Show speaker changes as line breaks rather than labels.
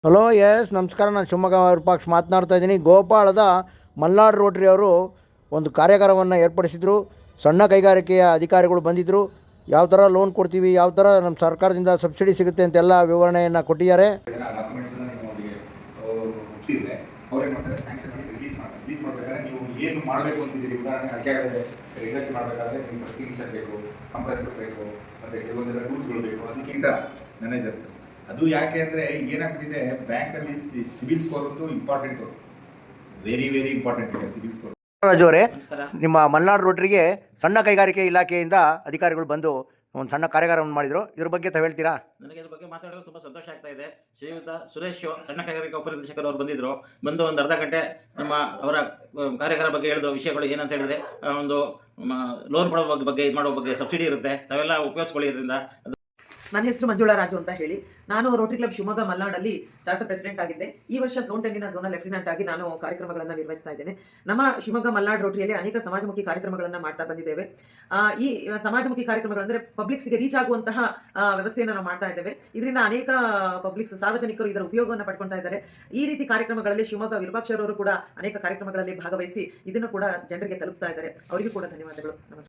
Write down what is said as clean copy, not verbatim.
Hello S ನಮಸ್ಕಾರ. ನಾನು ಶಿವಮೊಗ್ಗ ವಿರೂಪಾಕ್ಷ ಮಾತನಾಡ್ತಾ ಇದ್ದೀನಿ. ಗೋಪಾಳದ ಮಲ್ನಾಡ್ ರೋಟರಿ ಅವರು ಒಂದು ಕಾರ್ಯಾಗಾರವನ್ನು ಏರ್ಪಡಿಸಿದರು. ಸಣ್ಣ ಕೈಗಾರಿಕೆಯ ಅಧಿಕಾರಿಗಳು ಬಂದಿದ್ದರು. ಯಾವ ಥರ ಲೋನ್ ಕೊಡ್ತೀವಿ, ಯಾವ ಥರ ನಮ್ಮ ಸರ್ಕಾರದಿಂದ ಸಬ್ಸಿಡಿ ಸಿಗುತ್ತೆ ಅಂತೆಲ್ಲ ವಿವರಣೆಯನ್ನು ಕೊಟ್ಟಿದ್ದಾರೆ.
ಅವ್ರೇನು ಮಾಡ್ತಾರೆ, ಸ್ಯಾಂಕ್ಷನ್ ಮಾಡಿ ರಿಲೀಸ್ ಮಾಡ್ತಾರೆ. ರಿಲೀಸ್ ಮಾಡಬೇಕಾದ್ರೆ ನೀವು ಏನು ಮಾಡಬೇಕು ಅಂತಿದ್ದೀರಿ, ಉದಾಹರಣೆ ಅಡ್ಡಾಡಿದ್ರೆ ಇಂಡಸ್ಟ್ರಿ ಮಾಡಬೇಕಾದ್ರೆ ನಿಮ್ಗೆ ಸಿಗ್ನೇಚರ್ ಬೇಕು, ಕಂಪ್ರೆಸರ್ ಬೇಕು, ಮತ್ತು ಕೆಲವೊಂದೆಲ್ಲ ರೂಲ್ಸ್ಗಳು ಬೇಕು. ಅದಕ್ಕಿಂತ ಮ್ಯಾನೇಜರ್ಸ್ ಅದು ಯಾಕೆ ಅಂದರೆ ಏನಾಗ್ಬಿಟ್ಟಿದೆ, ಬ್ಯಾಂಕಲ್ಲಿ ಸಿಬಿಲ್ ಸ್ಕೋರ್ ಒಂದು ಇಂಪಾರ್ಟೆಂಟು, ವೆರಿ ವೆರಿ ಇಂಪಾರ್ಟೆಂಟ್ ಇದೆ ಸಿಬಿಲ್ ಸ್ಕೋರ್.
ರಾಜು ಅವರೇ, ನಿಮ್ಮ ಮಲ್ನಾಡ್ ರೋಟರಿಗೆ ಸಣ್ಣ ಕೈಗಾರಿಕೆ ಇಲಾಖೆಯಿಂದ ಅಧಿಕಾರಿಗಳು ಬಂದು ಒಂದು ಸಣ್ಣ ಕಾರ್ಯಾಗಾರವನ್ನು ಮಾಡಿದರು. ಇದ್ರ ಬಗ್ಗೆ ತಾವು ಹೇಳ್ತೀರಾ?
ನನಗೆ ಇದ್ರ ಬಗ್ಗೆ ಮಾತಾಡಲು ತುಂಬ ಸಂತೋಷ ಆಗ್ತಾ ಇದೆ. ಶ್ರೀಯುತ ಸುರೇಶ್ ಸಣ್ಣ ಕೈಗಾರಿಕಾ ಉಪನಿರ್ದೇಶಕರು ಅವರು ಬಂದಿದ್ದರು. ಬಂದು ಒಂದು ಅರ್ಧ ಗಂಟೆ ನಮ್ಮ ಅವರ ಕಾರ್ಯಾಗಾರ ಬಗ್ಗೆ ಹೇಳಿದ್ರು. ವಿಷಯಗಳು ಏನಂತ ಹೇಳಿದರೆ, ಒಂದು ಲೋನ್ ಕೊಡೋ ಬಗ್ಗೆ, ಇದು ಮಾಡೋ ಬಗ್ಗೆ, ಸಬ್ಸಿಡಿ ಇರುತ್ತೆ, ತಾವೆಲ್ಲ ಉಪಯೋಗಿಸ್ಕೊಳ್ಳಿ ಇದರಿಂದ.
ನನ್ನ ಹೆಸರು ಮಂಜುಳಾ ರಾಜು ಅಂತ ಹೇಳಿ, ನಾನು ರೋಟರಿ ಕ್ಲಬ್ ಶಿವಮೊಗ್ಗ ಮಲ್ನಾಡಲ್ಲಿ ಚಾರ್ಟರ್ ಪ್ರೆಸಿಡೆಂಟ್ ಆಗಿದ್ದೆ. ಈ ವರ್ಷ ಝೋನ್ 10ನ ಝೋನಲ್ ಲೆಫ್ಟಿನೆಂಟ್ ಆಗಿ ನಾನು ಕಾರ್ಯಕ್ರಮಗಳನ್ನು ನಿರ್ವಹಿಸ್ತಾ ಇದ್ದೇನೆ. ನಮ್ಮ ಶಿವಮೊಗ್ಗ ಮಲ್ನಾಡ್ ರೋಟರಿಯಲ್ಲಿ ಅನೇಕ ಸಮಾಜಮುಖಿ ಕಾರ್ಯಕ್ರಮಗಳನ್ನು ಮಾಡ್ತಾ ಬಂದಿದ್ದೇವೆ. ಈ ಸಮಾಜಮುಖಿ ಕಾರ್ಯಕ್ರಮಗಳು ಅಂದರೆ ಪಬ್ಲಿಕ್ಸ್ಗೆ ರೀಚ್ ಆಗುವಂತಹ ವ್ಯವಸ್ಥೆಯನ್ನು ನಾವು ಮಾಡ್ತಾ ಇದ್ದೇವೆ. ಇದರಿಂದ ಅನೇಕ ಪಬ್ಲಿಕ್ಸ್, ಸಾರ್ವಜನಿಕರು ಇದರ ಉಪಯೋಗವನ್ನು ಪಡ್ಕೊಳ್ತಾ ಇದ್ದಾರೆ. ಈ ರೀತಿ ಕಾರ್ಯಕ್ರಮಗಳಲ್ಲಿ ಶಿವಮೊಗ್ಗ ವಿರೂಪಾಕ್ಷರವರು ಕೂಡ ಅನೇಕ ಕಾರ್ಯಕ್ರಮಗಳಲ್ಲಿ ಭಾಗವಹಿಸಿ ಇದನ್ನು ಕೂಡ ಜನರಿಗೆ ತಲುಪ್ತಾ ಇದ್ದಾರೆ. ಅವರಿಗೂ ಕೂಡ ಧನ್ಯವಾದಗಳು. ನಮಸ್ಕಾರ.